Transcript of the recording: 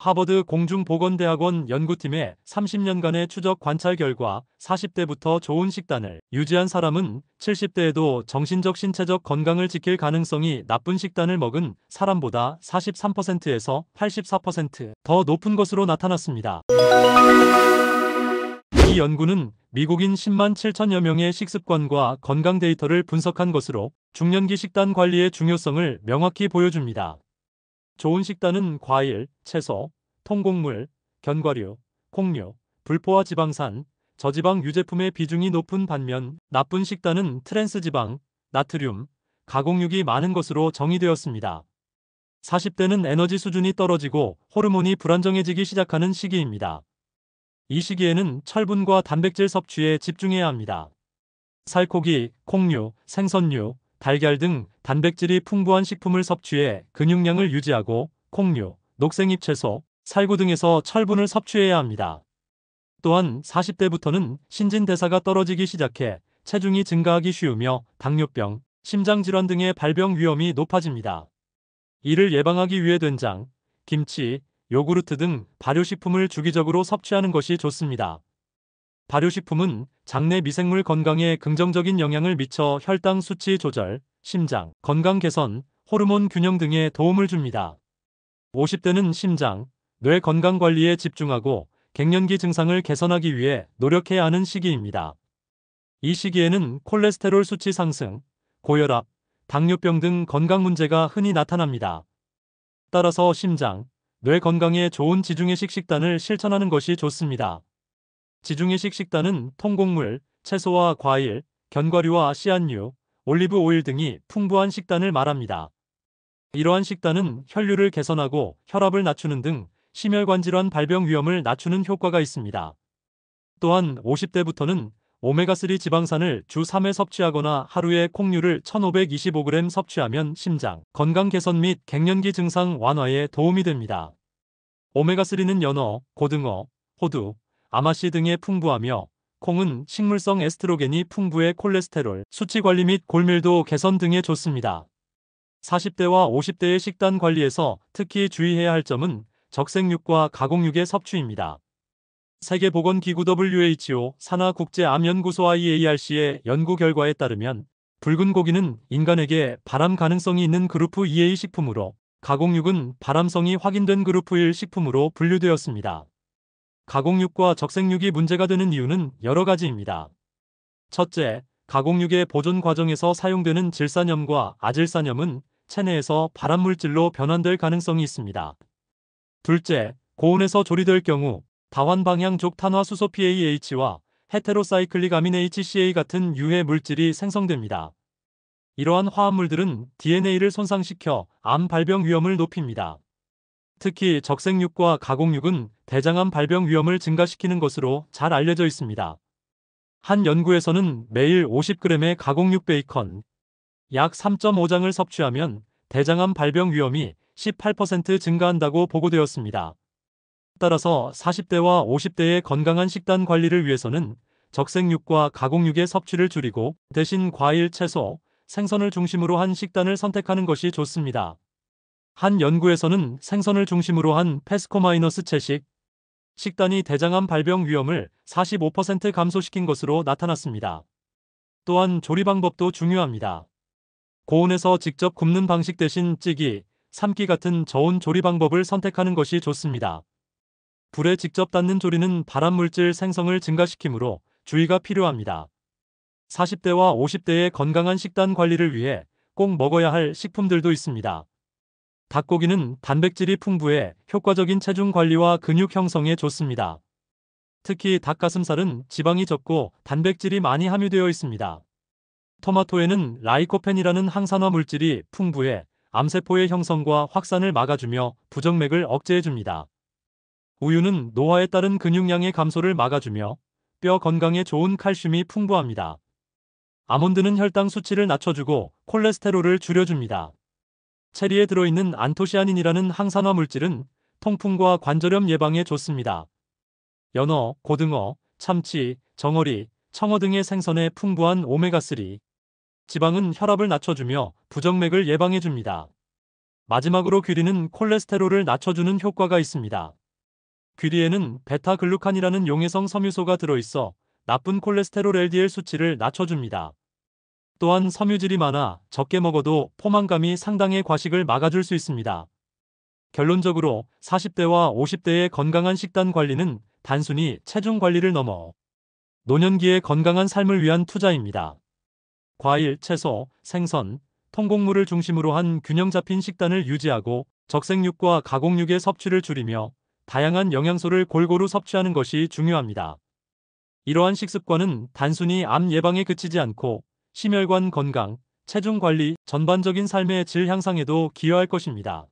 하버드 공중보건대학원 연구팀의 30년간의 추적 관찰 결과 40대부터 좋은 식단을 유지한 사람은 70대에도 정신적 신체적 건강을 지킬 가능성이 나쁜 식단을 먹은 사람보다 43%에서 84%더 높은 것으로 나타났습니다. 이 연구는 미국인 10만 7천여 명의 식습관과 건강 데이터를 분석한 것으로 중년기 식단 관리의 중요성을 명확히 보여줍니다. 좋은 식단은 과일, 채소, 통곡물, 견과류, 콩류, 불포화 지방산, 저지방 유제품의 비중이 높은 반면 나쁜 식단은 트랜스지방, 나트륨, 가공육이 많은 것으로 정의되었습니다. 40대는 에너지 수준이 떨어지고 호르몬이 불안정해지기 시작하는 시기입니다. 이 시기에는 철분과 단백질 섭취에 집중해야 합니다. 살코기, 콩류, 생선류, 달걀 등 단백질이 풍부한 식품을 섭취해 근육량을 유지하고 콩류, 녹색잎 채소, 살구 등에서 철분을 섭취해야 합니다. 또한 40대부터는 신진대사가 떨어지기 시작해 체중이 증가하기 쉬우며 당뇨병, 심장질환 등의 발병 위험이 높아집니다. 이를 예방하기 위해 된장, 김치, 요구르트 등 발효식품을 주기적으로 섭취하는 것이 좋습니다. 발효식품은 장내 미생물 건강에 긍정적인 영향을 미쳐 혈당 수치 조절, 심장, 건강 개선, 호르몬 균형 등에 도움을 줍니다. 50대는 심장, 뇌 건강 관리에 집중하고 갱년기 증상을 개선하기 위해 노력해야 하는 시기입니다. 이 시기에는 콜레스테롤 수치 상승, 고혈압, 당뇨병 등 건강 문제가 흔히 나타납니다. 따라서 심장, 뇌 건강에 좋은 지중해식 식단을 실천하는 것이 좋습니다. 지중해식 식단은 통곡물, 채소와 과일, 견과류와 씨앗류, 올리브 오일 등이 풍부한 식단을 말합니다. 이러한 식단은 혈류를 개선하고 혈압을 낮추는 등 심혈관 질환 발병 위험을 낮추는 효과가 있습니다. 또한 50대부터는 오메가3 지방산을 주 3회 섭취하거나 하루에 콩류를 1525g 섭취하면 심장, 건강 개선 및 갱년기 증상 완화에 도움이 됩니다. 오메가3는 연어, 고등어, 호두, 아마씨 등에 풍부하며 콩은 식물성 에스트로겐이 풍부해 콜레스테롤 수치 관리 및 골밀도 개선 등에 좋습니다. 40대와 50대의 식단 관리에서 특히 주의해야 할 점은 적색육과 가공육의 섭취입니다. 세계보건기구 WHO 산하국제암연구소 IARC의 연구 결과에 따르면 붉은 고기는 인간에게 발암 가능성이 있는 그루프 2A 식품으로 가공육은 발암성이 확인된 그루프 1 식품으로 분류되었습니다. 가공육과 적색육이 문제가 되는 이유는 여러 가지입니다. 첫째, 가공육의 보존 과정에서 사용되는 질산염과 아질산염은 체내에서 발암물질로 변환될 가능성이 있습니다. 둘째, 고온에서 조리될 경우 다환방향족 탄화수소 PAH와 헤테로사이클릭 아민 HCA 같은 유해 물질이 생성됩니다. 이러한 화합물들은 DNA를 손상시켜 암 발병 위험을 높입니다. 특히 적색육과 가공육은 대장암 발병 위험을 증가시키는 것으로 잘 알려져 있습니다. 한 연구에서는 매일 50g의 가공육 베이컨, 약 3.5장을 섭취하면 대장암 발병 위험이 18% 증가한다고 보고되었습니다. 따라서 40대와 50대의 건강한 식단 관리를 위해서는 적색육과 가공육의 섭취를 줄이고 대신 과일, 채소, 생선을 중심으로 한 식단을 선택하는 것이 좋습니다. 한 연구에서는 생선을 중심으로 한 패스코마이너스 채식 식단이 대장암 발병 위험을 45% 감소시킨 것으로 나타났습니다. 또한 조리 방법도 중요합니다. 고온에서 직접 굽는 방식 대신 찌기, 삶기 같은 저온 조리 방법을 선택하는 것이 좋습니다. 불에 직접 닿는 조리는 발암물질 생성을 증가시키므로 주의가 필요합니다. 40대와 50대의 건강한 식단 관리를 위해 꼭 먹어야 할 식품들도 있습니다. 닭고기는 단백질이 풍부해 효과적인 체중 관리와 근육 형성에 좋습니다. 특히 닭가슴살은 지방이 적고 단백질이 많이 함유되어 있습니다. 토마토에는 라이코펜이라는 항산화 물질이 풍부해 암세포의 형성과 확산을 막아주며 부정맥을 억제해줍니다. 우유는 노화에 따른 근육량의 감소를 막아주며 뼈 건강에 좋은 칼슘이 풍부합니다. 아몬드는 혈당 수치를 낮춰주고 콜레스테롤을 줄여줍니다. 체리에 들어있는 안토시아닌이라는 항산화 물질은 통풍과 관절염 예방에 좋습니다. 연어, 고등어, 참치, 정어리, 청어 등의 생선에 풍부한 오메가3 지방은 혈압을 낮춰주며 부정맥을 예방해줍니다. 마지막으로 귀리는 콜레스테롤을 낮춰주는 효과가 있습니다. 귀리에는 베타글루칸이라는 용해성 섬유소가 들어있어 나쁜 콜레스테롤 LDL 수치를 낮춰줍니다. 또한 섬유질이 많아 적게 먹어도 포만감이 상당해 과식을 막아줄 수 있습니다. 결론적으로 40대와 50대의 건강한 식단 관리는 단순히 체중 관리를 넘어 노년기의 건강한 삶을 위한 투자입니다. 과일, 채소, 생선, 통곡물을 중심으로 한 균형 잡힌 식단을 유지하고 적색육과 가공육의 섭취를 줄이며 다양한 영양소를 골고루 섭취하는 것이 중요합니다. 이러한 식습관은 단순히 암 예방에 그치지 않고 심혈관 건강, 체중 관리, 전반적인 삶의 질 향상에도 기여할 것입니다.